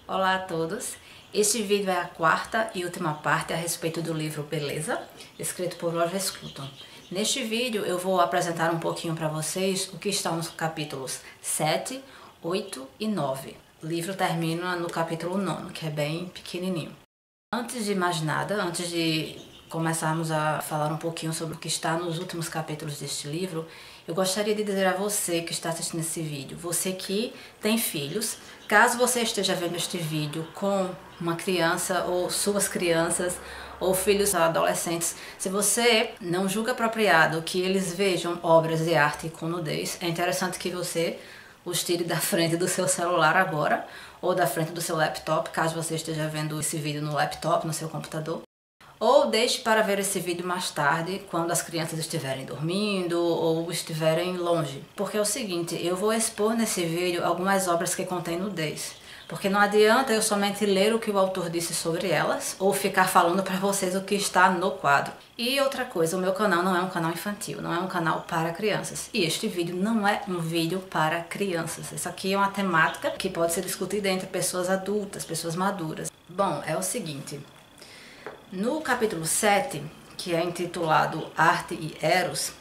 Olá a todos! Este vídeo é a quarta e última parte a respeito do livro Beleza, escrito por Roger Scruton. Neste vídeo eu vou apresentar um pouquinho para vocês o que está nos capítulos 7, 8 e 9. O livro termina no capítulo 9, que é bem pequenininho. Antes de mais nada, antes de começarmos a falar um pouquinho sobre o que está nos últimos capítulos deste livro, eu gostaria de dizer a você que está assistindo esse vídeo, você que tem filhos, caso você esteja vendo este vídeo com uma criança ou suas crianças ou filhos adolescentes, se você não julga apropriado que eles vejam obras de arte com nudez, é interessante que você os tire da frente do seu celular agora ou da frente do seu laptop, caso você esteja vendo esse vídeo no laptop, no seu computador. Ou deixe para ver esse vídeo mais tarde, quando as crianças estiverem dormindo ou estiverem longe. Porque é o seguinte, eu vou expor nesse vídeo algumas obras que contêm nudez. Porque não adianta eu somente ler o que o autor disse sobre elas, ou ficar falando para vocês o que está no quadro. E outra coisa, o meu canal não é um canal infantil, não é um canal para crianças. E este vídeo não é um vídeo para crianças. Isso aqui é uma temática que pode ser discutida entre pessoas adultas, pessoas maduras. Bom, é o seguinte... No capítulo 7, que é intitulado Arte e Eros,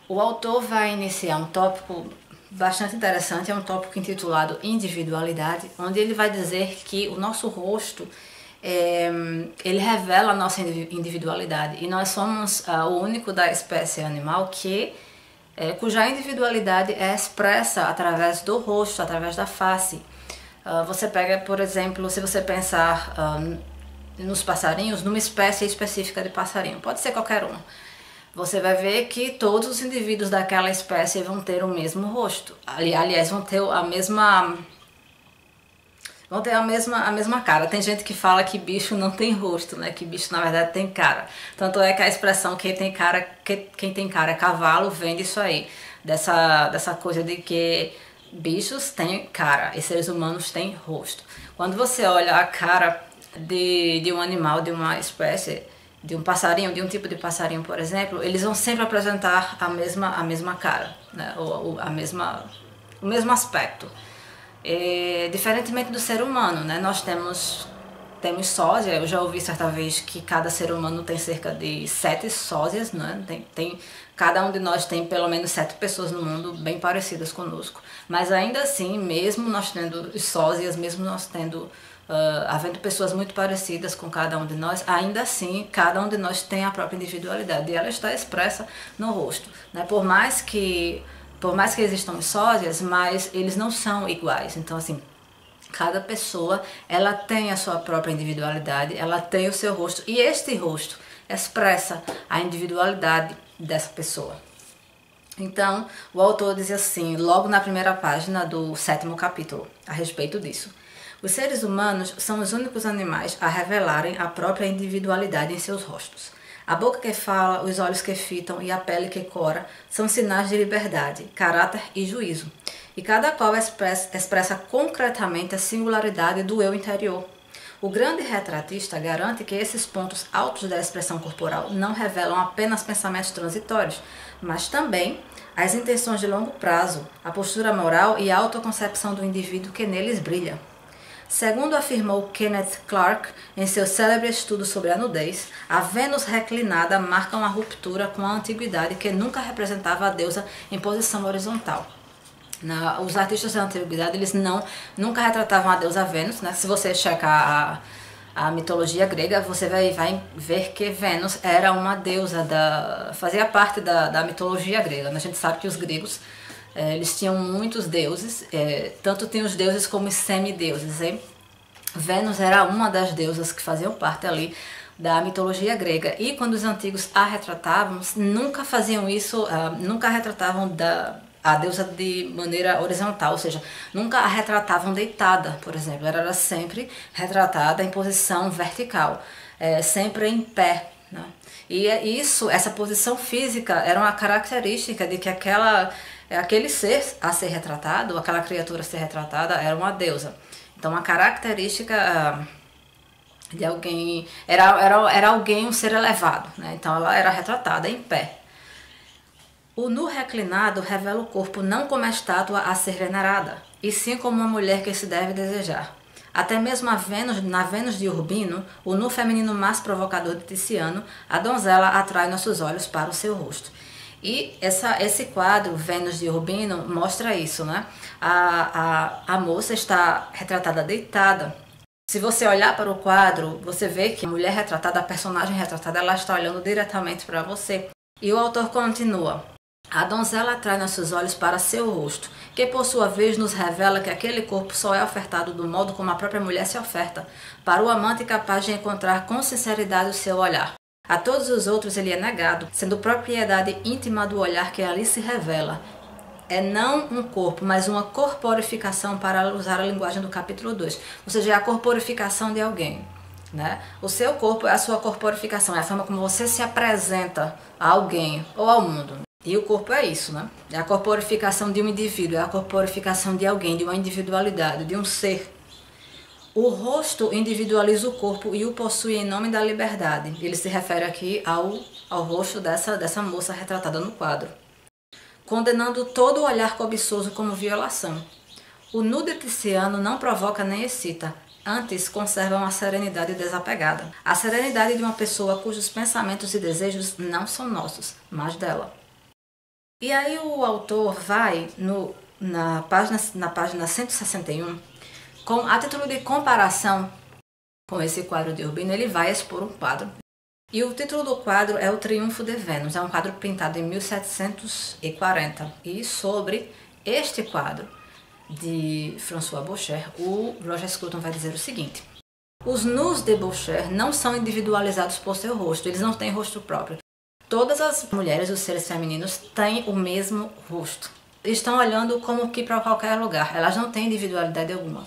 o autor vai iniciar um tópico bastante interessante, é um tópico intitulado Individualidade, onde ele vai dizer que o nosso rosto, ele revela a nossa individualidade, e nós somos o único da espécie animal cuja individualidade é expressa através do rosto, através da face. Você pega, por exemplo, se você pensar... nos passarinhos, numa espécie específica de passarinho, pode ser qualquer um. Você vai ver que todos os indivíduos daquela espécie vão ter o mesmo rosto. Aliás, vão ter a mesma cara. Tem gente que fala que bicho não tem rosto, né? Que bicho na verdade tem cara. Tanto é que a expressão quem tem cara é cavalo vem disso aí, dessa coisa de que bichos têm cara e seres humanos têm rosto. Quando você olha a cara de um animal, de uma espécie, de um passarinho, de um tipo de passarinho, por exemplo, eles vão sempre apresentar a mesma cara, né? O mesmo aspecto. Diferentemente do ser humano, né? Nós temos sósia. Eu já ouvi certa vez que cada ser humano tem cerca de 7 sósias, né? Cada um de nós tem pelo menos 7 pessoas no mundo bem parecidas conosco. Mas ainda assim, mesmo nós tendo sósias, mesmo nós havendo pessoas muito parecidas com cada um de nós, ainda assim, cada um de nós tem a própria individualidade e ela está expressa no rosto, né? Por mais que existam sósias, mas eles não são iguais. Então, assim, cada pessoa, ela tem a sua própria individualidade, ela tem o seu rosto, e este rosto expressa a individualidade dessa pessoa. Então, o autor diz assim, logo na primeira página do 7º capítulo, a respeito disso. Os seres humanos são os únicos animais a revelarem a própria individualidade em seus rostos. A boca que fala, os olhos que fitam e a pele que cora são sinais de liberdade, caráter e juízo. E cada qual expressa concretamente a singularidade do eu interior. O grande retratista garante que esses pontos altos da expressão corporal não revelam apenas pensamentos transitórios, mas também as intenções de longo prazo, a postura moral e a autoconcepção do indivíduo que neles brilha. Segundo afirmou Kenneth Clark em seu célebre estudo sobre a nudez, a Vênus reclinada marca uma ruptura com a antiguidade que nunca representava a deusa em posição horizontal. Os artistas da antiguidade, eles nunca retratavam a deusa Vênus, né? Se você checar a mitologia grega, você vai ver que Vênus era uma deusa, fazia parte da mitologia grega. A gente sabe que os gregos, eles tinham muitos deuses, tanto tinham os deuses como os semideuses. Hein? Vênus era uma das deusas que faziam parte ali da mitologia grega. E quando os antigos a retratavam, nunca faziam isso, nunca retratavam a deusa de maneira horizontal, ou seja, nunca a retratavam deitada, por exemplo. Ela era sempre retratada em posição vertical, sempre em pé. Né? E essa posição física era uma característica de que aquele ser a ser retratado, aquela criatura a ser retratada, era uma deusa. Então, uma característica de alguém, era alguém, um ser elevado, né? Então, ela era retratada em pé. O nu reclinado revela o corpo não como a estátua a ser venerada, e sim como uma mulher que se deve desejar. Até mesmo na Vênus de Urbino, o nu feminino mais provocador de Tiziano, a donzela atrai nossos olhos para o seu rosto. E esse quadro, Vênus de Urbino, mostra isso, né? A moça está retratada deitada. Se você olhar para o quadro, você vê que a mulher retratada, a personagem retratada, ela está olhando diretamente para você. E o autor continua: a donzela atrai nossos olhos para seu rosto, que por sua vez nos revela que aquele corpo só é ofertado do modo como a própria mulher se oferta, para o amante capaz de encontrar com sinceridade o seu olhar. A todos os outros ele é negado, sendo propriedade íntima do olhar que ali se revela. É não um corpo, mas uma corporificação, para usar a linguagem do capítulo 2. Ou seja, é a corporificação de alguém, né? O seu corpo é a sua corporificação, é a forma como você se apresenta a alguém ou ao mundo. E o corpo é isso, né? É a corporificação de um indivíduo, é a corporificação de alguém, de uma individualidade, de um ser. O rosto individualiza o corpo e o possui em nome da liberdade. Ele se refere aqui ao rosto dessa moça retratada no quadro, condenando todo o olhar cobiçoso como violação. O nu de Tiziano não provoca nem excita, antes conserva uma serenidade desapegada. A serenidade de uma pessoa cujos pensamentos e desejos não são nossos, mas dela. E aí o autor vai na página 161, a título de comparação com esse quadro de Urbino, ele vai expor um quadro. E o título do quadro é O Triunfo de Vênus. É um quadro pintado em 1740. E sobre este quadro de François Boucher, o Roger Scruton vai dizer o seguinte: os nus de Boucher não são individualizados por seu rosto, eles não têm rosto próprio. Todas as mulheres, os seres femininos, têm o mesmo rosto. Estão olhando como que para qualquer lugar, elas não têm individualidade alguma.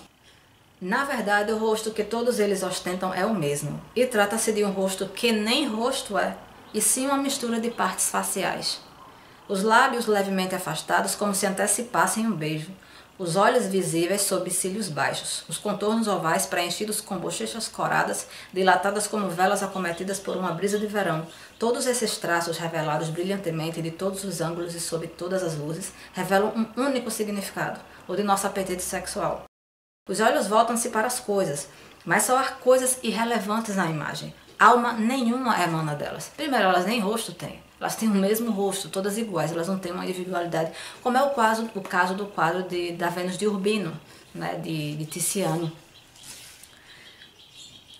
Na verdade, o rosto que todos eles ostentam é o mesmo, e trata-se de um rosto que nem rosto é, e sim uma mistura de partes faciais. Os lábios levemente afastados, como se antecipassem um beijo, os olhos visíveis sob cílios baixos, os contornos ovais preenchidos com bochechas coradas, dilatadas como velas acometidas por uma brisa de verão. Todos esses traços revelados brilhantemente de todos os ângulos e sob todas as luzes, revelam um único significado, o de nosso apetite sexual. Os olhos voltam-se para as coisas, mas só há coisas irrelevantes na imagem. Alma nenhuma emana delas. Primeiro, elas nem rosto têm. Elas têm o mesmo rosto, todas iguais, elas não têm uma individualidade, como é o caso do quadro da Vênus de Urbino, né, de Tiziano.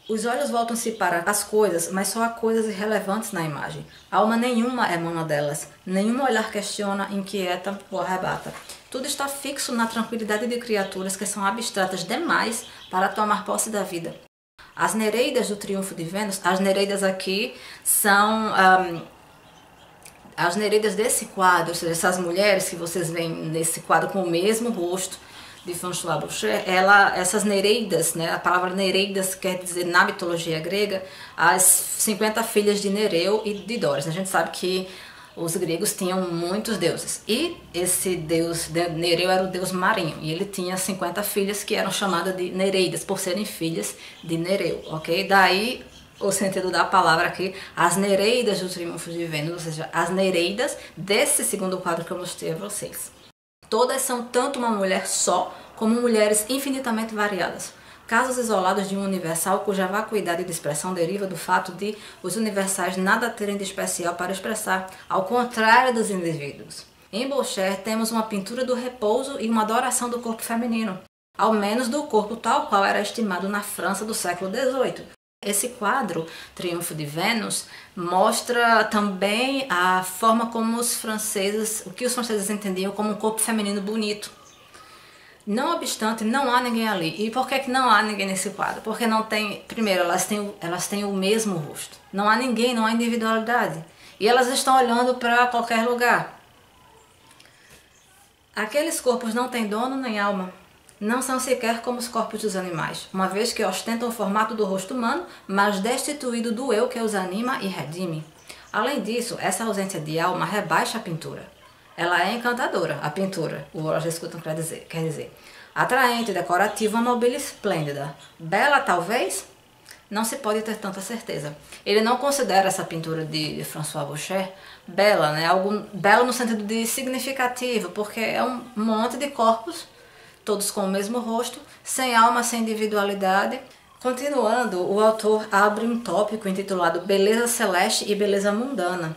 Os olhos voltam-se para as coisas, mas só há coisas irrelevantes na imagem. Alma nenhuma emana delas, nenhum olhar questiona, inquieta ou arrebata. Tudo está fixo na tranquilidade de criaturas que são abstratas demais para tomar posse da vida. As Nereidas do Triunfo de Vênus, as Nereidas aqui são as Nereidas desse quadro, ou seja, essas mulheres que vocês veem nesse quadro com o mesmo rosto de François Boucher, essas Nereidas, né, a palavra Nereidas quer dizer, na mitologia grega, as 50 filhas de Nereu e de Dóris. A gente sabe que os gregos tinham muitos deuses, e esse deus Nereu era o deus marinho, e ele tinha 50 filhas que eram chamadas de Nereidas, por serem filhas de Nereu, ok? Daí o sentido da palavra aqui, as Nereidas do Triunfo de Vênus, ou seja, as Nereidas desse segundo quadro que eu mostrei a vocês. Todas são tanto uma mulher só, como mulheres infinitamente variadas. Casos isolados de um universal cuja vacuidade de expressão deriva do fato de os universais nada terem de especial para expressar, ao contrário dos indivíduos. Em Boucher temos uma pintura do repouso e uma adoração do corpo feminino, ao menos do corpo tal qual era estimado na França do século XVIII. Esse quadro, Triunfo de Vênus, mostra também a forma como o que os franceses entendiam como um corpo feminino bonito. Não obstante, não há ninguém ali. E por que não há ninguém nesse quadro? Porque não tem, primeiro, elas têm o mesmo rosto. Não há ninguém, não há individualidade. E elas estão olhando para qualquer lugar. Aqueles corpos não têm dono nem alma. Não são sequer como os corpos dos animais, uma vez que ostentam o formato do rosto humano, mas destituído do eu que os anima e redime. Além disso, essa ausência de alma rebaixa a pintura. Ela é encantadora, a pintura, o Roger Scruton quer dizer. Atraente, decorativa, mobília esplêndida. Bela, talvez? Não se pode ter tanta certeza. Ele não considera essa pintura de François Boucher bela, né? Algo belo no sentido de significativo, porque é um monte de corpos todos com o mesmo rosto, sem alma, sem individualidade. Continuando, o autor abre um tópico intitulado Beleza Celeste e Beleza Mundana.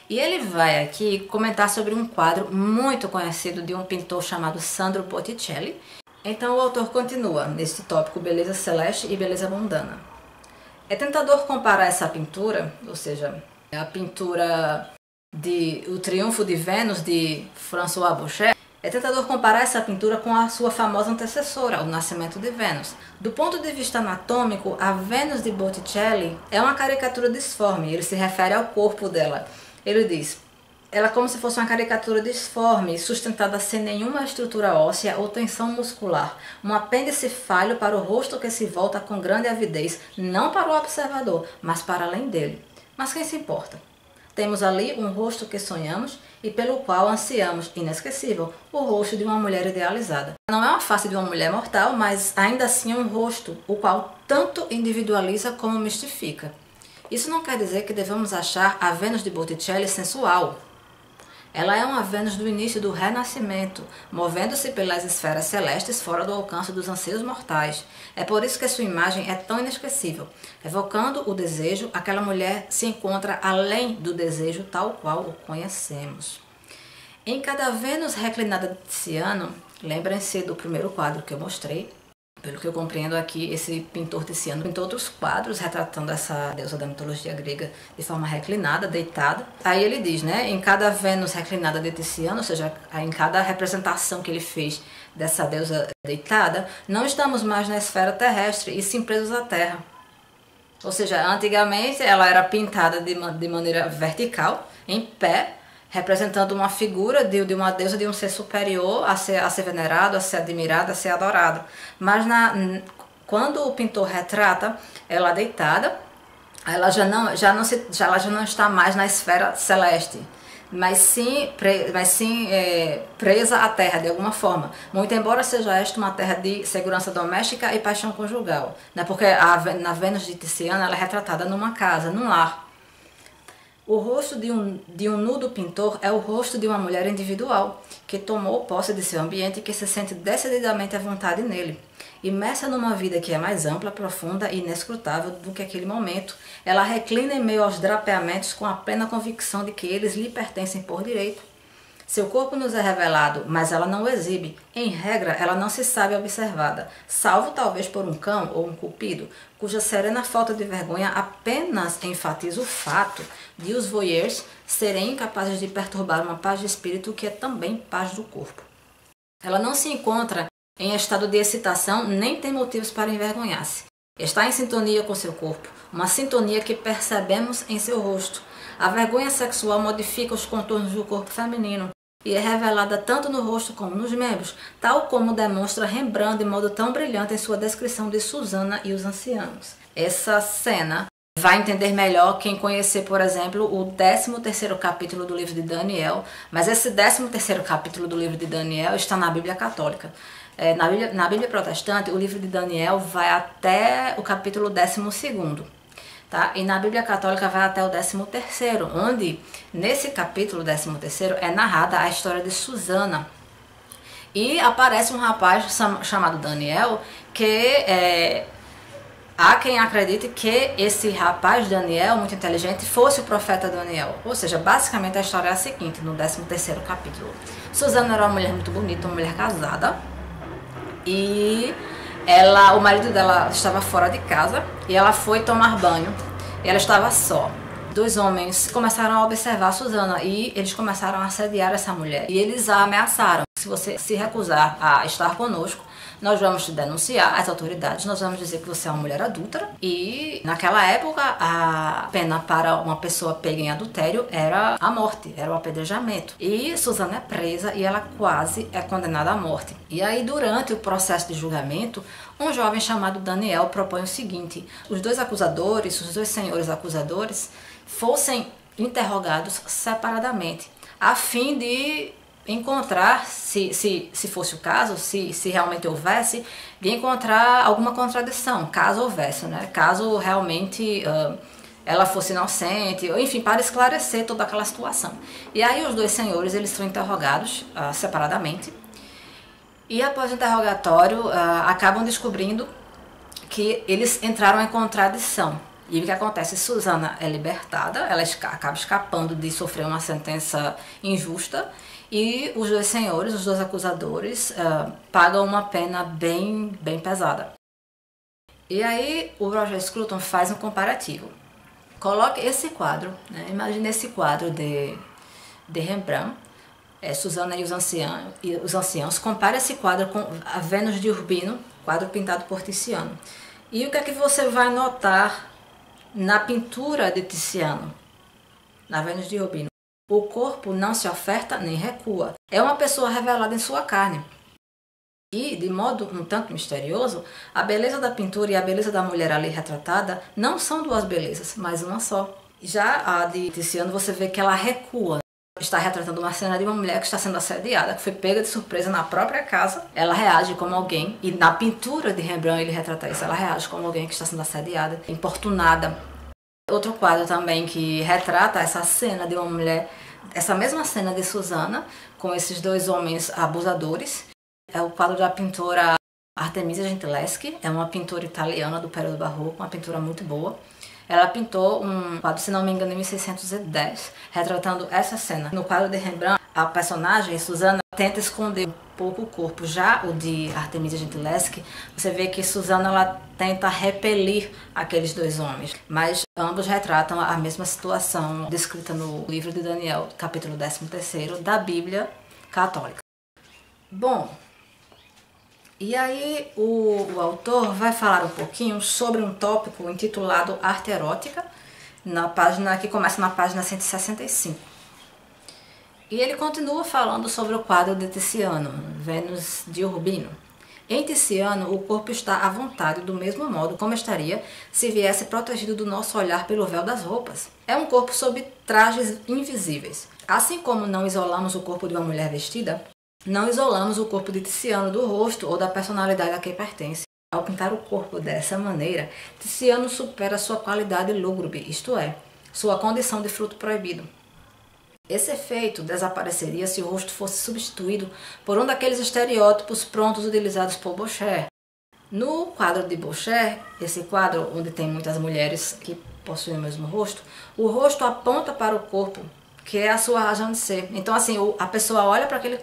E ele vai aqui comentar sobre um quadro muito conhecido de um pintor chamado Sandro Botticelli. Então o autor continua nesse tópico Beleza Celeste e Beleza Mundana. É tentador comparar essa pintura, ou seja, a pintura de O Triunfo de Vênus, de François Boucher, é tentador comparar essa pintura com a sua famosa antecessora, O Nascimento de Vênus. Do ponto de vista anatômico, a Vênus de Botticelli é uma caricatura disforme, ele se refere ao corpo dela. Ele diz, ela é como se fosse uma caricatura disforme, sustentada sem nenhuma estrutura óssea ou tensão muscular, um apêndice falho para o rosto que se volta com grande avidez, não para o observador, mas para além dele. Mas quem se importa? Temos ali um rosto que sonhamos e pelo qual ansiamos, inesquecível, o rosto de uma mulher idealizada. Não é uma face de uma mulher mortal, mas ainda assim é um rosto, o qual tanto individualiza como mistifica. Isso não quer dizer que devemos achar a Vênus de Botticelli sensual. Ela é uma Vênus do início do Renascimento, movendo-se pelas esferas celestes fora do alcance dos anseios mortais. É por isso que sua imagem é tão inesquecível. Evocando o desejo, aquela mulher se encontra além do desejo tal qual o conhecemos. Em cada Vênus reclinada de Tiziano, lembrem-se do primeiro quadro que eu mostrei. Pelo que eu compreendo aqui, esse pintor Tiziano pintou outros quadros retratando essa deusa da mitologia grega de forma reclinada, deitada. Aí ele diz, né, em cada Vênus reclinada de Tiziano, ou seja, em cada representação que ele fez dessa deusa deitada, não estamos mais na esfera terrestre e sim presos à terra. Ou seja, antigamente ela era pintada de maneira vertical, em pé, representando uma figura de uma deusa, de um ser superior a ser venerado, a ser admirado, a ser adorado. Mas quando o pintor retrata ela deitada, ela já não está mais na esfera celeste, mas sim presa à terra de alguma forma. Muito embora seja esta uma terra de segurança doméstica e paixão conjugal, né? Porque na Vênus de Tiziano ela é retratada numa casa, num lar. O rosto de um nu do pintor é o rosto de uma mulher individual, que tomou posse de seu ambiente e que se sente decididamente à vontade nele. Imersa numa vida que é mais ampla, profunda e inescrutável do que aquele momento, ela reclina em meio aos drapeamentos com a plena convicção de que eles lhe pertencem por direito. Seu corpo nos é revelado, mas ela não o exibe. Em regra, ela não se sabe observada, salvo talvez por um cão ou um cupido, cuja serena falta de vergonha apenas enfatiza o fato de os voyeurs serem incapazes de perturbar uma paz de espírito que é também paz do corpo. Ela não se encontra em estado de excitação nem tem motivos para envergonhar-se. Está em sintonia com seu corpo, uma sintonia que percebemos em seu rosto. A vergonha sexual modifica os contornos do corpo feminino e é revelada tanto no rosto como nos membros, tal como demonstra Rembrandt de modo tão brilhante em sua descrição de Susana e os ancianos. Essa cena vai entender melhor quem conhecer, por exemplo, o 13º capítulo do livro de Daniel, mas esse 13º capítulo do livro de Daniel está na Bíblia Católica. Na Bíblia Protestante, o livro de Daniel vai até o capítulo 12º. Tá? E na Bíblia Católica vai até o 13º, onde nesse capítulo 13º é narrada a história de Susana. E aparece um rapaz chamado Daniel, que há quem acredite que esse rapaz Daniel, muito inteligente, fosse o profeta Daniel. Ou seja, basicamente a história é a seguinte, no 13º capítulo. Susana era uma mulher muito bonita, uma mulher casada, e o marido dela estava fora de casa e ela foi tomar banho e ela estava só. Dois homens começaram a observar Susana e eles começaram a assediar essa mulher. E eles a ameaçaram: se você se recusar a estar conosco, nós vamos te denunciar às autoridades, nós vamos dizer que você é uma mulher adúltera. E naquela época a pena para uma pessoa pega em adultério era a morte, era o apedrejamento. E Susana é presa e ela quase é condenada à morte. E aí, durante o processo de julgamento, um jovem chamado Daniel propõe o seguinte: os dois senhores acusadores fossem interrogados separadamente, a fim de encontrar, se fosse o caso, se realmente houvesse, de encontrar alguma contradição, caso houvesse, né? Caso realmente ela fosse inocente, enfim, para esclarecer toda aquela situação. E aí os dois senhores, eles são interrogados separadamente, E após o interrogatório, acabam descobrindo que eles entraram em contradição. E o que acontece? Susana é libertada, ela acaba escapando de sofrer uma sentença injusta, e os dois senhores, os dois acusadores, pagam uma pena bem pesada. E aí o Roger Scruton faz um comparativo. Coloque esse quadro, né? Imagine esse quadro de Rembrandt, Susana e os Anciãos. Compare esse quadro com a Vênus de Urbino, quadro pintado por Tiziano. E o que é que você vai notar na pintura de Tiziano, na Vênus de Urbino? O corpo não se oferta nem recua. É uma pessoa revelada em sua carne. E, de modo um tanto misterioso, a beleza da pintura e a beleza da mulher ali retratada não são duas belezas, mas uma só. Já a de Tiziano, você vê que ela recua. Está retratando uma cena de uma mulher que está sendo assediada, que foi pega de surpresa na própria casa. Ela reage como alguém, e na pintura de Rembrandt ele retrata isso, ela reage como alguém que está sendo assediada, importunada. Outro quadro também que retrata essa cena de uma mulher, essa mesma cena de Susana, com esses dois homens abusadores, é o quadro da pintora Artemisia Gentileschi, é uma pintora italiana do período barroco, uma pintura muito boa. Ela pintou um quadro, se não me engano, em 1610, retratando essa cena. No quadro de Rembrandt, a personagem, Susana, tenta esconder um pouco o corpo. Já o de Artemisia Gentileschi, você vê que Susana ela tenta repelir aqueles dois homens. Mas ambos retratam a mesma situação descrita no livro de Daniel, capítulo 13º, da Bíblia Católica. Bom, e aí o autor vai falar um pouquinho sobre um tópico intitulado Arte Erótica, na página que começa na página 165. E ele continua falando sobre o quadro de Tiziano, Vênus de Urbino. Em Tiziano, o corpo está à vontade do mesmo modo como estaria se viesse protegido do nosso olhar pelo véu das roupas. É um corpo sob trajes invisíveis. Assim como não isolamos o corpo de uma mulher vestida, não isolamos o corpo de Tiziano do rosto ou da personalidade a quem pertence. Ao pintar o corpo dessa maneira, Tiziano supera sua qualidade lúgubre, isto é, sua condição de fruto proibido. Esse efeito desapareceria se o rosto fosse substituído por um daqueles estereótipos prontos utilizados por Boucher. No quadro de Boucher, esse quadro onde tem muitas mulheres que possuem o mesmo rosto, o rosto aponta para o corpo, que é a sua razão de ser. Então, assim, a pessoa olha para aquele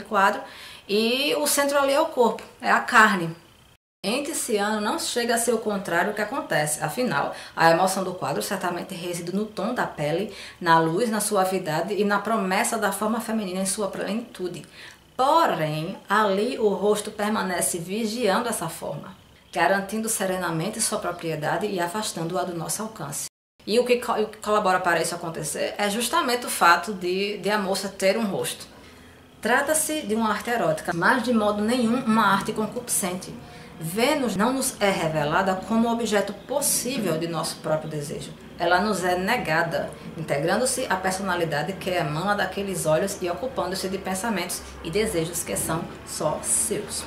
quadro e o centro ali é o corpo, é a carne. Em Tiziano não chega a ser o contrário que acontece, afinal, a emoção do quadro certamente reside no tom da pele, na luz, na suavidade e na promessa da forma feminina em sua plenitude. Porém, ali o rosto permanece vigiando essa forma, garantindo serenamente sua propriedade e afastando-a do nosso alcance. E o que colabora para isso acontecer é justamente o fato de a moça ter um rosto. Trata-se de uma arte erótica, mas de modo nenhum uma arte concupiscente. Vênus não nos é revelada como objeto possível de nosso próprio desejo. Ela nos é negada, integrando-se à personalidade que emana daqueles olhos e ocupando-se de pensamentos e desejos que são só seus.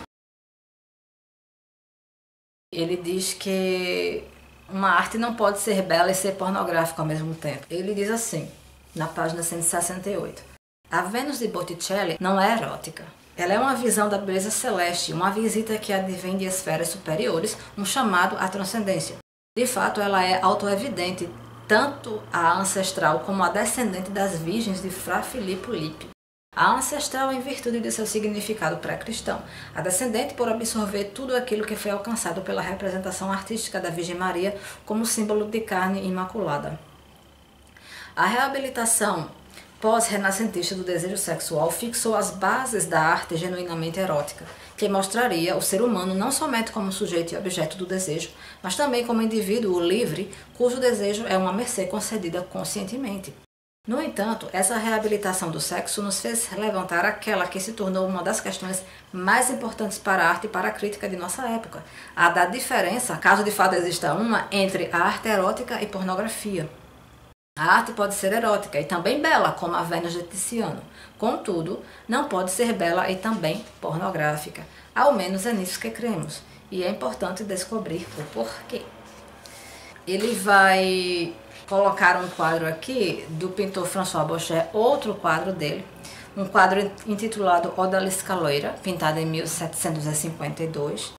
Ele diz que uma arte não pode ser bela e ser pornográfica ao mesmo tempo. Ele diz assim, na página 168. A Vênus de Botticelli não é erótica. Ela é uma visão da beleza celeste, uma visita que advém de esferas superiores, um chamado à transcendência. De fato, ela é autoevidente, tanto a ancestral como a descendente das virgens de Fra Filippo Lippi. A ancestral em virtude de seu significado pré-cristão, a descendente por absorver tudo aquilo que foi alcançado pela representação artística da Virgem Maria como símbolo de carne imaculada. A reabilitação pós-renascentista do desejo sexual fixou as bases da arte genuinamente erótica, que mostraria o ser humano não somente como sujeito e objeto do desejo, mas também como indivíduo livre, cujo desejo é uma mercê concedida conscientemente. No entanto, essa reabilitação do sexo nos fez levantar aquela que se tornou uma das questões mais importantes para a arte e para a crítica de nossa época, a da diferença, caso de fato exista uma, entre a arte erótica e pornografia. A arte pode ser erótica e também bela, como a Vênus de Tiziano. Contudo, não pode ser bela e também pornográfica. Ao menos é nisso que cremos. E é importante descobrir o porquê. Ele vai colocar um quadro aqui do pintor François Boucher, outro quadro dele, um quadro intitulado Odalisca Loira, pintado em 1752.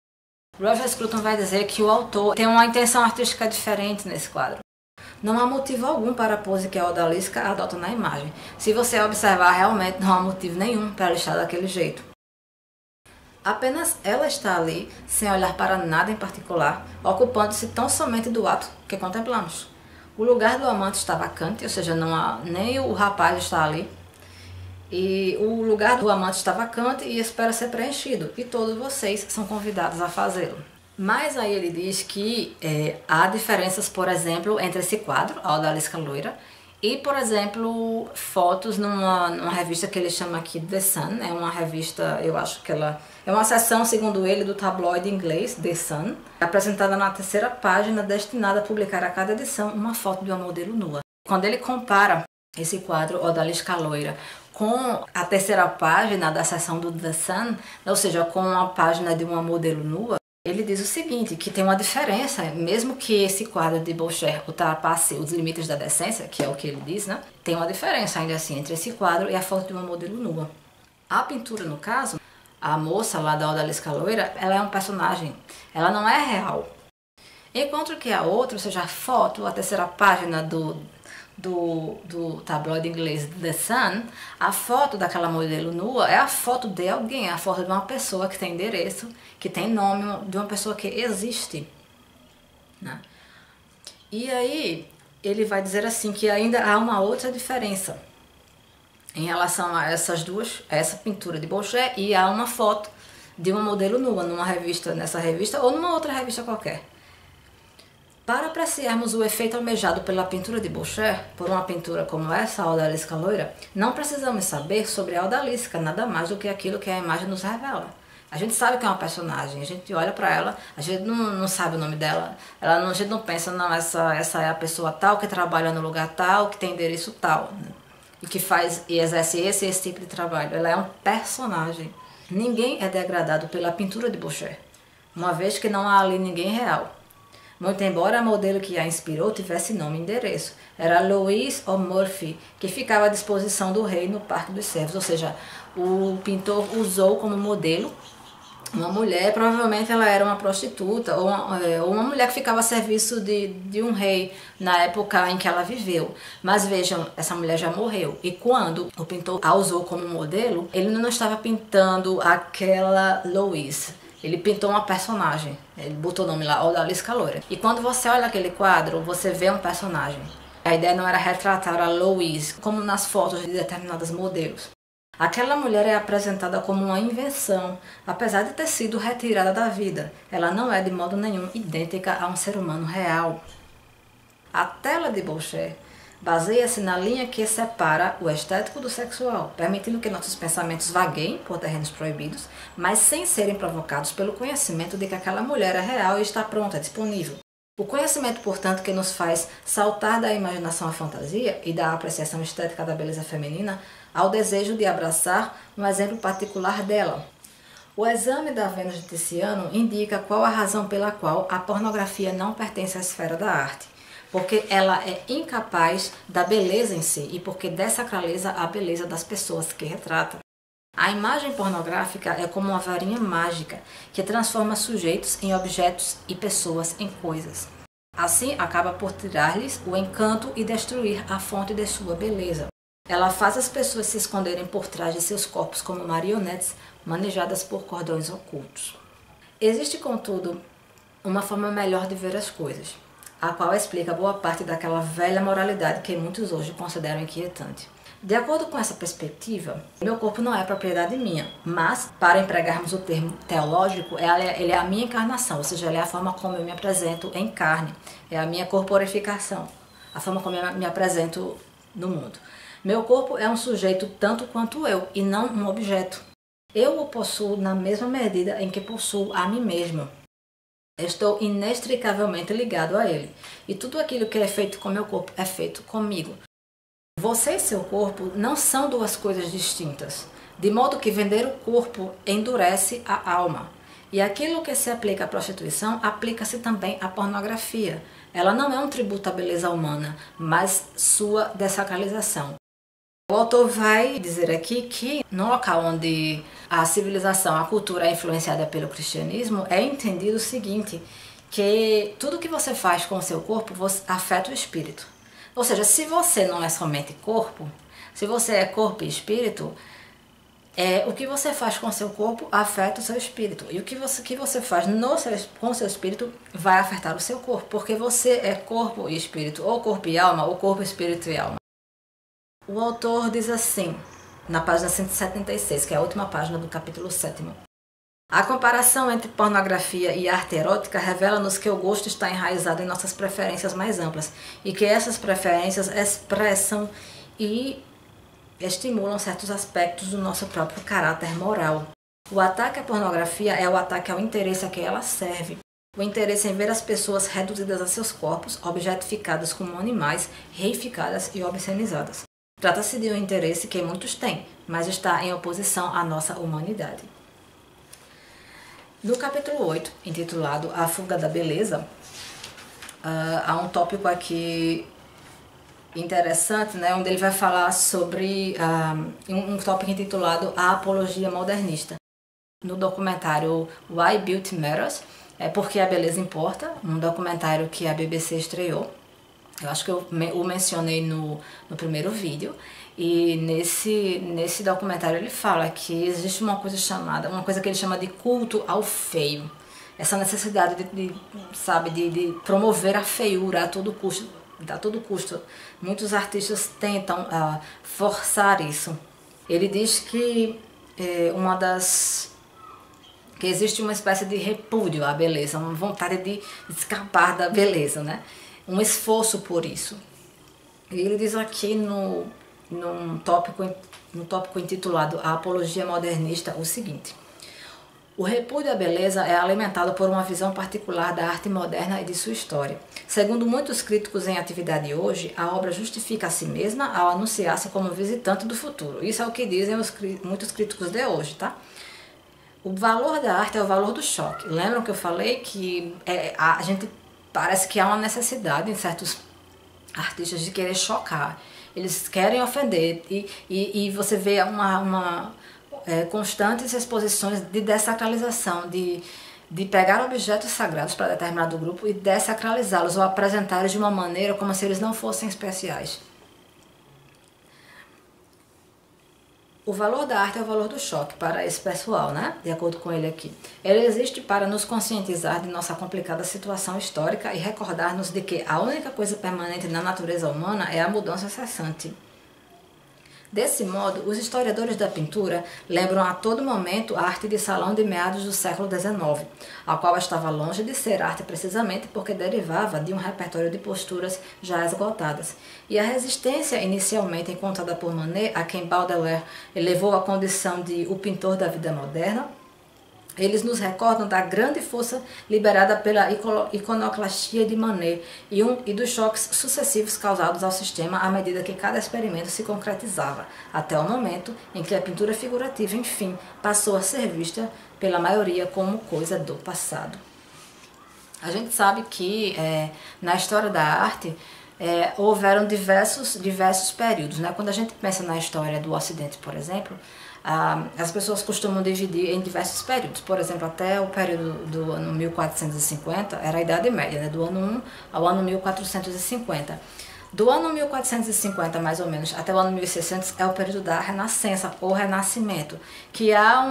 Roger Scruton vai dizer que o autor tem uma intenção artística diferente nesse quadro. Não há motivo algum para a pose que a Odalisca adota na imagem. Se você observar, realmente não há motivo nenhum para ela estar daquele jeito. Apenas ela está ali, sem olhar para nada em particular, ocupando-se tão somente do ato que contemplamos. O lugar do amante está vacante, ou seja, não há, nem o rapaz está ali. E o lugar do amante está vacante e espera ser preenchido. E todos vocês são convidados a fazê-lo. Mas aí ele diz que há diferenças, por exemplo, entre esse quadro, a Odalisca Loira, e, por exemplo, fotos numa revista que ele chama aqui The Sun. É uma revista, eu acho que ela é uma seção, segundo ele, do tabloide inglês The Sun, apresentada na terceira página, destinada a publicar a cada edição uma foto de uma modelo nua. Quando ele compara esse quadro Odalisca Loira com a terceira página da seção do The Sun, ou seja, com a página de uma modelo nua, ele diz o seguinte, que tem uma diferença, mesmo que esse quadro de Boucher ultrapasse os limites da decência, que é o que ele diz, né? Tem uma diferença ainda assim entre esse quadro e a foto de uma modelo nua. A pintura, no caso, a moça lá da Odalisca Loira, ela é um personagem, ela não é real. Enquanto que a outra, ou seja, a foto, a terceira página do tabloide inglês The Sun, a foto daquela modelo nua é a foto de alguém, é a foto de uma pessoa que tem endereço, que tem nome, de uma pessoa que existe, né? E aí ele vai dizer assim que ainda há uma outra diferença em relação a essas duas, essa pintura de Boucher, e há uma foto de uma modelo nua numa revista, nessa revista ou numa outra revista qualquer. Para apreciarmos o efeito almejado pela pintura de Boucher, por uma pintura como essa, a Odalisca Loira, não precisamos saber sobre a Odalisca nada mais do que aquilo que a imagem nos revela. A gente sabe que é uma personagem, a gente olha para ela, a gente não sabe o nome dela, a gente não pensa, não, essa é a pessoa tal, que trabalha no lugar tal, que tem endereço tal, né? E que faz e exerce esse tipo de trabalho. Ela é um personagem. Ninguém é degradado pela pintura de Boucher, uma vez que não há ali ninguém real. Muito embora a modelo que a inspirou tivesse nome e endereço. Era Louise O'Murphy, que ficava à disposição do rei no Parque dos Servos. Ou seja, o pintor usou como modelo uma mulher, provavelmente ela era uma prostituta ou uma mulher que ficava a serviço de um rei na época em que ela viveu. Mas vejam, essa mulher já morreu. E quando o pintor a usou como modelo, ele não estava pintando aquela Louise. Ele pintou uma personagem, ele botou o nome lá, Odalisca Loira. E quando você olha aquele quadro, você vê um personagem. A ideia não era retratar a Louise, como nas fotos de determinados modelos. Aquela mulher é apresentada como uma invenção, apesar de ter sido retirada da vida. Ela não é de modo nenhum idêntica a um ser humano real. A tela de Boucher baseia-se na linha que separa o estético do sexual, permitindo que nossos pensamentos vagueiem por terrenos proibidos, mas sem serem provocados pelo conhecimento de que aquela mulher é real e está pronta, disponível. O conhecimento, portanto, que nos faz saltar da imaginação à fantasia e da apreciação estética da beleza feminina ao desejo de abraçar um exemplo particular dela. O exame da Vênus de Tiziano indica qual a razão pela qual a pornografia não pertence à esfera da arte. Porque ela é incapaz da beleza em si e porque desacraliza a beleza das pessoas que retrata. A imagem pornográfica é como uma varinha mágica que transforma sujeitos em objetos e pessoas em coisas. Assim, acaba por tirar-lhes o encanto e destruir a fonte de sua beleza. Ela faz as pessoas se esconderem por trás de seus corpos como marionetes manejadas por cordões ocultos. Existe, contudo, uma forma melhor de ver as coisas, a qual explica boa parte daquela velha moralidade que muitos hoje consideram inquietante. De acordo com essa perspectiva, meu corpo não é propriedade minha, mas, para empregarmos o termo teológico, ele é a minha encarnação, ou seja, ele é a forma como eu me apresento em carne, é a minha corporificação, a forma como eu me apresento no mundo. Meu corpo é um sujeito tanto quanto eu, e não um objeto. Eu o possuo na mesma medida em que possuo a mim mesmo. Estou inextricavelmente ligado a ele, e tudo aquilo que é feito com meu corpo é feito comigo. Você e seu corpo não são duas coisas distintas, de modo que vender o corpo endurece a alma. E aquilo que se aplica à prostituição, aplica-se também à pornografia. Ela não é um tributo à beleza humana, mas sua dessacralização. O autor vai dizer aqui que no local onde a civilização, a cultura é influenciada pelo cristianismo, é entendido o seguinte, que tudo que você faz com o seu corpo afeta o espírito. Ou seja, se você não é somente corpo, se você é corpo e espírito, o que você faz com o seu corpo afeta o seu espírito. E o que você faz com o seu espírito vai afetar o seu corpo, porque você é corpo e espírito, ou corpo e alma, ou corpo, espírito e alma. O autor diz assim, na página 176, que é a última página do capítulo 7º. A comparação entre pornografia e arte erótica revela-nos que o gosto está enraizado em nossas preferências mais amplas e que essas preferências expressam e estimulam certos aspectos do nosso próprio caráter moral. O ataque à pornografia é o ataque ao interesse a que ela serve. O interesse em ver as pessoas reduzidas a seus corpos, objetificadas como animais, reificadas e obscenizadas. Trata-se de um interesse que muitos têm, mas está em oposição à nossa humanidade. No capítulo 8, intitulado A Fuga da Beleza, há um tópico aqui interessante, né, onde ele vai falar sobre um tópico intitulado A Apologia Modernista. No documentário Why Beauty Matters, Porque a Beleza Importa, um documentário que a BBC estreou. Eu acho que eu o mencionei no primeiro vídeo. E nesse documentário ele fala que existe uma coisa que ele chama de culto ao feio. Essa necessidade de promover a feiura a todo custo. Muitos artistas tentam forçar isso. Ele diz que que existe uma espécie de repúdio à beleza, uma vontade de escapar da beleza, né? Um esforço por isso. E ele diz aqui num tópico intitulado A Apologia Modernista o seguinte: o repúdio à beleza é alimentado por uma visão particular da arte moderna e de sua história. Segundo muitos críticos em atividade hoje, a obra justifica a si mesma ao anunciar-se como visitante do futuro. Isso é o que dizem muitos críticos de hoje, tá? O valor da arte é o valor do choque. Lembram que eu falei que a gente parece que há uma necessidade em certos artistas de querer chocar. Eles querem ofender e você vê constantes exposições de desacralização, de pegar objetos sagrados para determinado grupo e desacralizá-los ou apresentá-los de uma maneira como se eles não fossem especiais. O valor da arte é o valor do choque para esse pessoal, né? De acordo com ele aqui. Ele existe para nos conscientizar de nossa complicada situação histórica e recordar-nos de que a única coisa permanente na natureza humana é a mudança cessante. Desse modo, os historiadores da pintura lembram a todo momento a arte de salão de meados do século XIX, a qual estava longe de ser arte precisamente porque derivava de um repertório de posturas já esgotadas. E a resistência inicialmente encontrada por Manet, a quem Baudelaire elevou à condição de o pintor da vida moderna, eles nos recordam da grande força liberada pela iconoclastia de Manet e dos choques sucessivos causados ao sistema à medida que cada experimento se concretizava, até o momento em que a pintura figurativa, enfim, passou a ser vista pela maioria como coisa do passado. A gente sabe que na história da arte houveram diversos períodos, né? Quando a gente pensa na história do Ocidente, por exemplo, as pessoas costumam dividir em diversos períodos. Por exemplo, até o período do ano 1450 era a Idade Média, né? Do ano 1 ao ano 1450. Do ano 1450, mais ou menos, até o ano 1600 é o período da Renascença, ou Renascimento, que a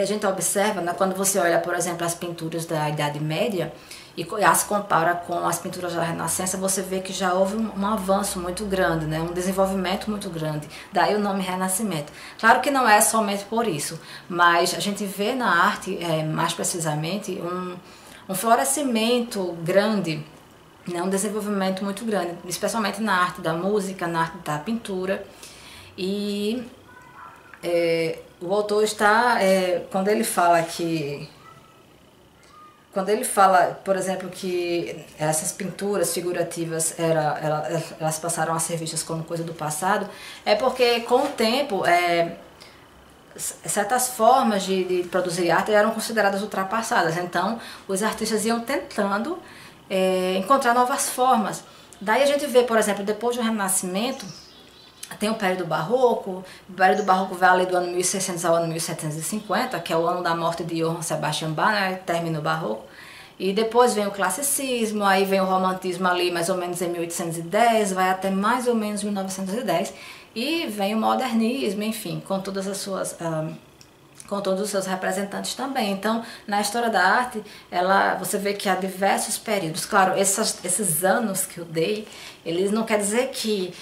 gente observa, né, quando você olha, por exemplo, as pinturas da Idade Média e as compara com as pinturas da Renascença, você vê que já houve um avanço muito grande, né, um desenvolvimento muito grande, daí o nome Renascimento. Claro que não é somente por isso, mas a gente vê na arte, mais precisamente, um florescimento grande, né, um desenvolvimento muito grande, especialmente na arte da música, na arte da pintura. E o autor está, quando ele fala, por exemplo, que essas pinturas figurativas elas passaram a ser vistas como coisa do passado, é porque com o tempo certas formas de produzir arte eram consideradas ultrapassadas. Então os artistas iam tentando encontrar novas formas. Daí a gente vê, por exemplo, depois do Renascimento, Tem o período barroco vai ali do ano 1600 ao ano 1750, que é o ano da morte de Johann Sebastian Bach, né, termina o barroco. E depois vem o classicismo, aí vem o romantismo ali mais ou menos em 1810, vai até mais ou menos 1910, e vem o modernismo, enfim, com todas as suas... com todos os seus representantes também. Então, na história da arte, você vê que há diversos períodos. Claro, esses anos que eu dei, eles não quer dizer que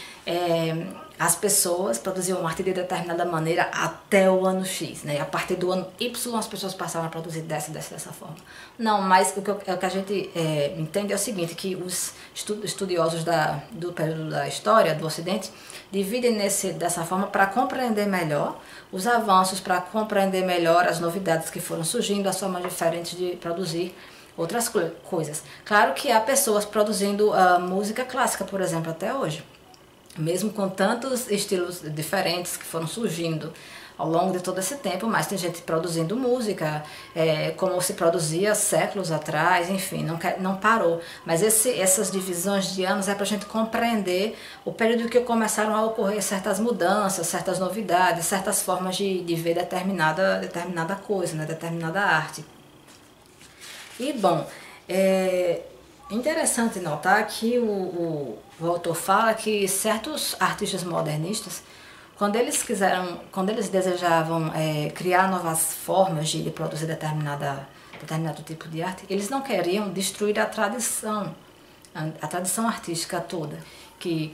as pessoas produziam arte de determinada maneira até o ano X, né? A partir do ano Y as pessoas passaram a produzir dessa forma. Não, mas o que a gente entende é o seguinte, que os estudiosos do período da história do Ocidente dividem dessa forma para compreender melhor os avanços, para compreender melhor as novidades que foram surgindo, as formas diferentes de produzir outras coisas. Claro que há pessoas produzindo música clássica, por exemplo, até hoje. Mesmo com tantos estilos diferentes que foram surgindo ao longo de todo esse tempo, mas tem gente produzindo música, como se produzia séculos atrás, enfim, não parou. Mas essas divisões de anos é para a gente compreender o período que começaram a ocorrer certas mudanças, certas novidades, certas formas de ver determinada coisa, né, determinada arte. E, bom, interessante notar que o autor fala que certos artistas modernistas, quando eles desejavam criar novas formas de produzir determinado tipo de arte, eles não queriam destruir a tradição artística toda que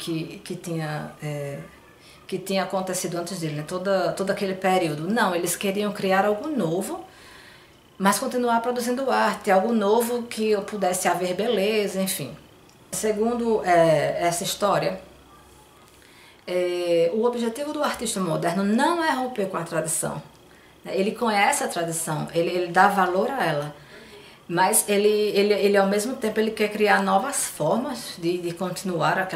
tinha acontecido antes dele, né? todo aquele período. Não, eles queriam criar algo novo, mas continuar produzindo arte, algo novo que pudesse haver beleza, enfim. Segundo essa história, o objetivo do artista moderno não é romper com a tradição. Ele conhece a tradição, ele dá valor a ela, mas ele ao mesmo tempo ele quer criar novas formas de continuar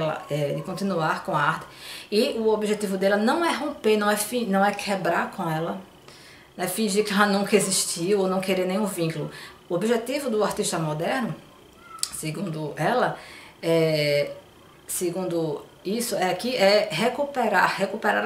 com a arte. E o objetivo dela não é romper, não é quebrar com ela, não é fingir que ela nunca existiu ou não querer nenhum vínculo. O objetivo do artista moderno, segundo ela, segundo isso, é recuperar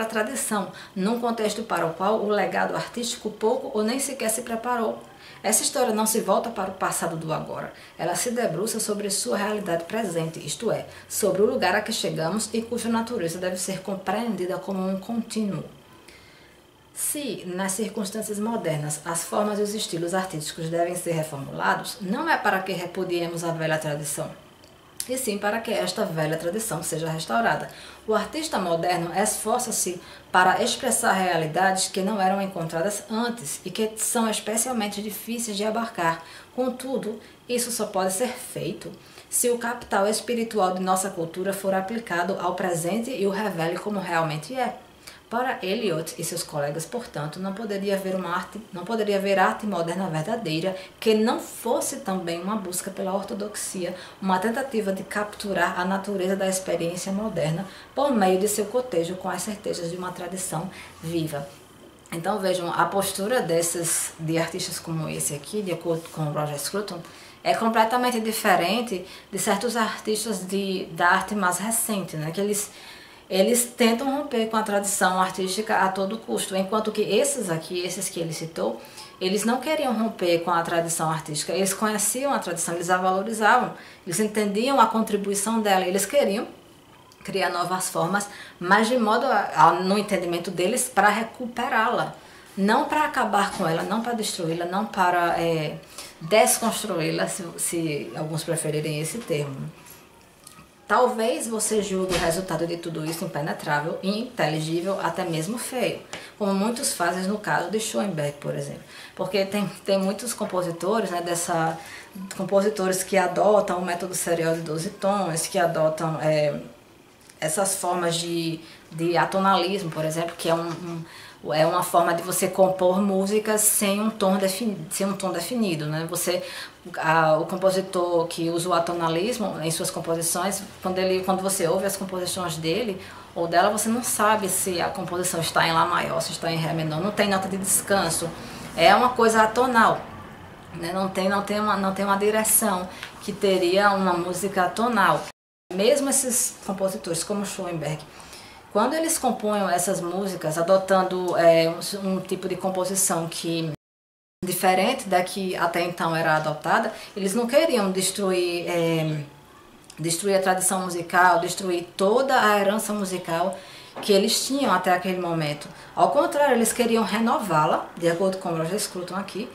a tradição num contexto para o qual o legado artístico pouco ou nem sequer se preparou. Essa história não se volta para o passado do agora, ela se debruça sobre sua realidade presente, isto é, sobre o lugar a que chegamos e cuja natureza deve ser compreendida como um contínuo. Se, nas circunstâncias modernas, as formas e os estilos artísticos devem ser reformulados, não é para que repudiemos a velha tradição, e sim para que esta velha tradição seja restaurada. O artista moderno esforça-se para expressar realidades que não eram encontradas antes e que são especialmente difíceis de abarcar. Contudo, isso só pode ser feito se o capital espiritual de nossa cultura for aplicado ao presente e o revele como realmente é. Para Eliot e seus colegas, portanto, não poderia haver arte moderna verdadeira que não fosse também uma busca pela ortodoxia, uma tentativa de capturar a natureza da experiência moderna por meio de seu cotejo com as certezas de uma tradição viva. Então vejam, a postura de artistas como esse aqui, de acordo com Roger Scruton, é completamente diferente de certos artistas da arte mais recente, né? Que eles tentam romper com a tradição artística a todo custo, enquanto que esses que ele citou, eles não queriam romper com a tradição artística, eles conheciam a tradição, eles a valorizavam, eles entendiam a contribuição dela, eles queriam criar novas formas, mas de modo, no entendimento deles, para recuperá-la, não para acabar com ela, não para destruí-la, não para desconstruí-la, se alguns preferirem esse termo. Talvez você julgue o resultado de tudo isso impenetrável, ininteligível, até mesmo feio, como muitos fazem no caso de Schoenberg, por exemplo. Porque tem muitos compositores, né, compositores que adotam o método serial de 12 tons, que adotam essas formas de atonalismo, por exemplo, que é uma forma de você compor músicas sem um tom definido, né? O compositor que usa o atonalismo em suas composições, quando você ouve as composições dele ou dela, você não sabe se a composição está em Lá maior, se está em Ré menor, não tem nota de descanso, é uma coisa atonal, né? Não tem uma direção que teria uma música atonal. Mesmo esses compositores como Schoenberg, Quando eles compunham essas músicas, adotando um tipo de composição que diferente da que até então era adotada, eles não queriam destruir a tradição musical, destruir toda a herança musical que eles tinham até aquele momento. Ao contrário, eles queriam renová-la, de acordo com o Roger Scruton aqui,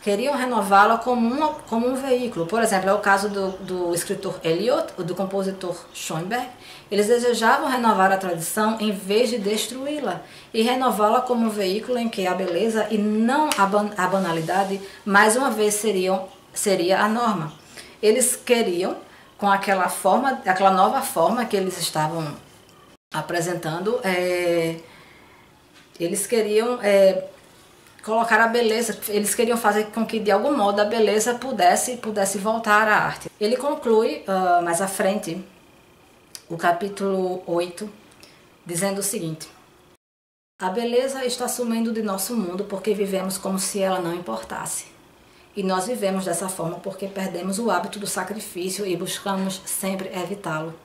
queriam renová-la como um veículo. Por exemplo, é o caso do escritor Eliot, do compositor Schoenberg. Eles desejavam renovar a tradição em vez de destruí-la e renová-la como um veículo em que a beleza e não a banalidade, mais uma vez, seria a norma. Eles queriam, com aquela nova forma que eles estavam apresentando, eles queriam colocar a beleza, eles queriam fazer com que de algum modo a beleza pudesse voltar à arte. Ele conclui mais à frente o capítulo 8, dizendo o seguinte: a beleza está sumindo de nosso mundo porque vivemos como se ela não importasse. E nós vivemos dessa forma porque perdemos o hábito do sacrifício e buscamos sempre evitá-lo.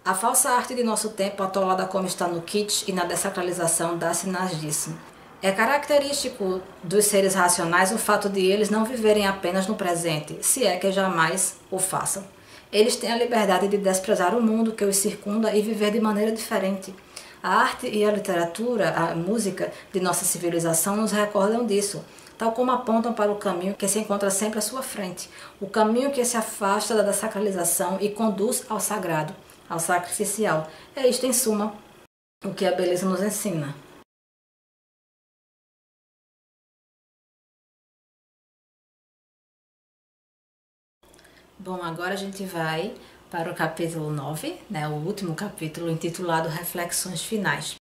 A falsa arte de nosso tempo, atolada como está no kitsch e na dessacralização, dá sinais disso. É característico dos seres racionais o fato de eles não viverem apenas no presente, se é que jamais o façam. Eles têm a liberdade de desprezar o mundo que os circunda e viver de maneira diferente. A arte e a literatura, a música de nossa civilização nos recordam disso, tal como apontam para o caminho que se encontra sempre à sua frente, o caminho que se afasta da sacralização e conduz ao sagrado, ao sacrificial. É isto, em suma, o que a beleza nos ensina. Bom, agora a gente vai para o capítulo 9, né, o último capítulo, intitulado Reflexões Finais.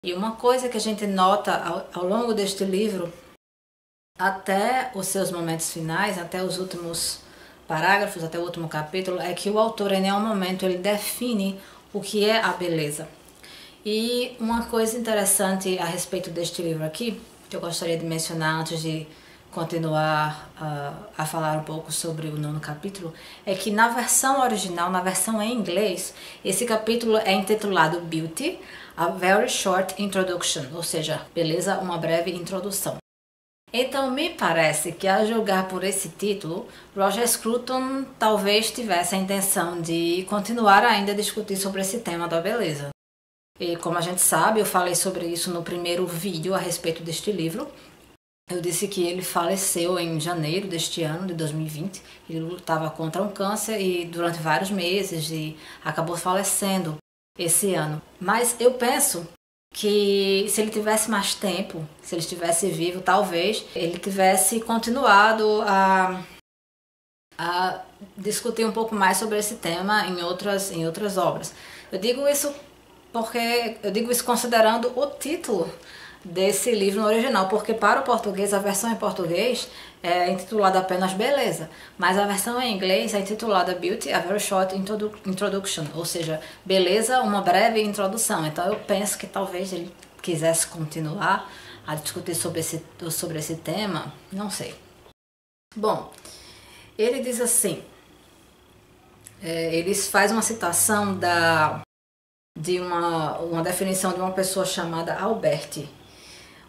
E uma coisa que a gente nota ao longo deste livro, até os seus momentos finais, até os últimos parágrafos, até o último capítulo, é que o autor em nenhum momento ele define o que é a beleza. E uma coisa interessante a respeito deste livro aqui, que eu gostaria de mencionar antes de continuar a falar um pouco sobre o 9º capítulo, é que na versão original, na versão em inglês, esse capítulo é intitulado Beauty, A Very Short Introduction, ou seja, beleza, uma breve introdução. Então me parece que, a julgar por esse título, Roger Scruton talvez tivesse a intenção de continuar ainda a discutir sobre esse tema da beleza. E como a gente sabe, eu falei sobre isso no primeiro vídeo a respeito deste livro. Eu disse que ele faleceu em janeiro deste ano, de 2020. Ele lutava contra um câncer e durante vários meses e acabou falecendo esse ano. Mas eu penso que se ele tivesse mais tempo, se ele estivesse vivo, talvez ele tivesse continuado a discutir um pouco mais sobre esse tema em outras obras. Eu digo isso considerando o título desse livro no original, porque para o português, a versão em português é intitulada apenas Beleza, mas a versão em inglês é intitulada Beauty, A Very Short Introduction, ou seja, Beleza, uma breve introdução. Então eu penso que talvez ele quisesse continuar a discutir sobre esse tema, não sei. Bom, ele diz assim, ele faz uma citação de uma definição de uma pessoa chamada Alberti.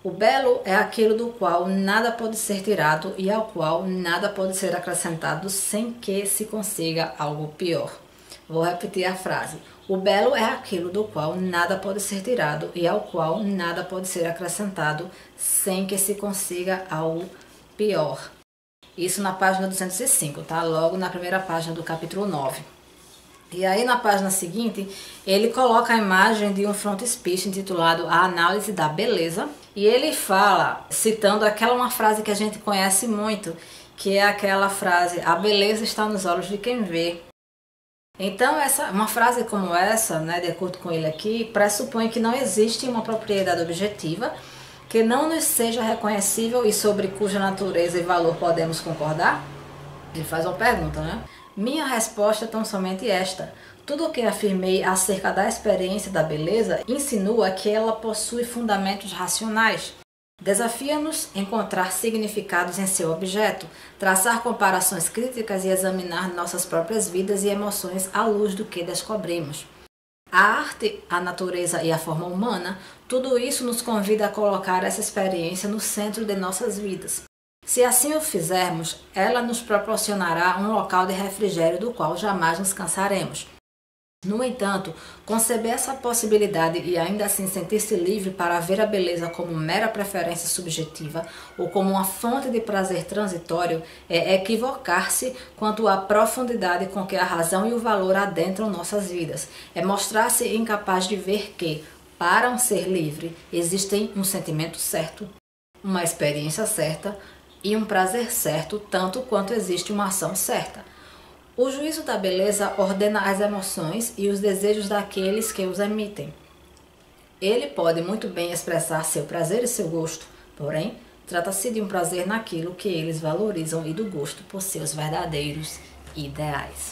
O belo é aquilo do qual nada pode ser tirado e ao qual nada pode ser acrescentado sem que se consiga algo pior. Vou repetir a frase. O belo é aquilo do qual nada pode ser tirado e ao qual nada pode ser acrescentado sem que se consiga algo pior. Isso na página 205, tá? Logo na primeira página do capítulo 9. E aí na página seguinte, ele coloca a imagem de um frontispiece intitulado A Análise da Beleza. E ele fala, citando uma frase que a gente conhece muito, que é aquela frase, a beleza está nos olhos de quem vê. Então uma frase como essa, né, de acordo com ele aqui, pressupõe que não existe uma propriedade objetiva que não nos seja reconhecível e sobre cuja natureza e valor podemos concordar? Ele faz uma pergunta, né? Minha resposta é tão somente esta. Tudo o que afirmei acerca da experiência da beleza insinua que ela possui fundamentos racionais. Desafia-nos encontrar significados em seu objeto, traçar comparações críticas e examinar nossas próprias vidas e emoções à luz do que descobrimos. A arte, a natureza e a forma humana, tudo isso nos convida a colocar essa experiência no centro de nossas vidas. Se assim o fizermos, ela nos proporcionará um local de refrigério do qual jamais nos cansaremos. No entanto, conceber essa possibilidade e ainda assim sentir-se livre para ver a beleza como mera preferência subjetiva ou como uma fonte de prazer transitório é equivocar-se quanto à profundidade com que a razão e o valor adentram nossas vidas. É mostrar-se incapaz de ver que, para um ser livre, existem um sentimento certo, uma experiência certa e um prazer certo, tanto quanto existe uma ação certa. O juízo da beleza ordena as emoções e os desejos daqueles que os emitem. Ele pode muito bem expressar seu prazer e seu gosto, porém, trata-se de um prazer naquilo que eles valorizam e do gosto por seus verdadeiros ideais.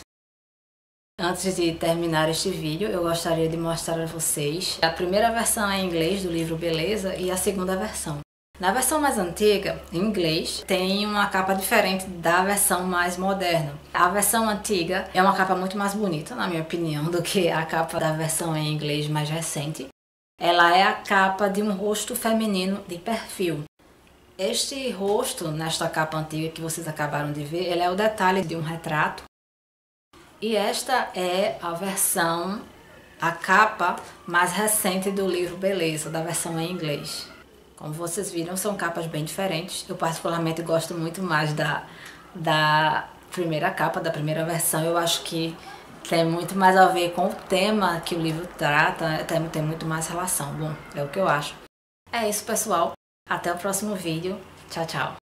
Antes de terminar este vídeo, eu gostaria de mostrar a vocês a primeira versão em inglês do livro Beleza e a segunda versão. Na versão mais antiga, em inglês, tem uma capa diferente da versão mais moderna. A versão antiga é uma capa muito mais bonita, na minha opinião, do que a capa da versão em inglês mais recente. Ela é a capa de um rosto feminino de perfil. Este rosto, nesta capa antiga que vocês acabaram de ver, ele é o detalhe de um retrato. E esta é a capa mais recente do livro Beleza, da versão em inglês. Como vocês viram, são capas bem diferentes. Eu particularmente gosto muito mais da primeira capa, da primeira versão. Eu acho que tem muito mais a ver com o tema que o livro trata, tem muito mais relação. Bom, é o que eu acho. É isso, pessoal. Até o próximo vídeo. Tchau, tchau.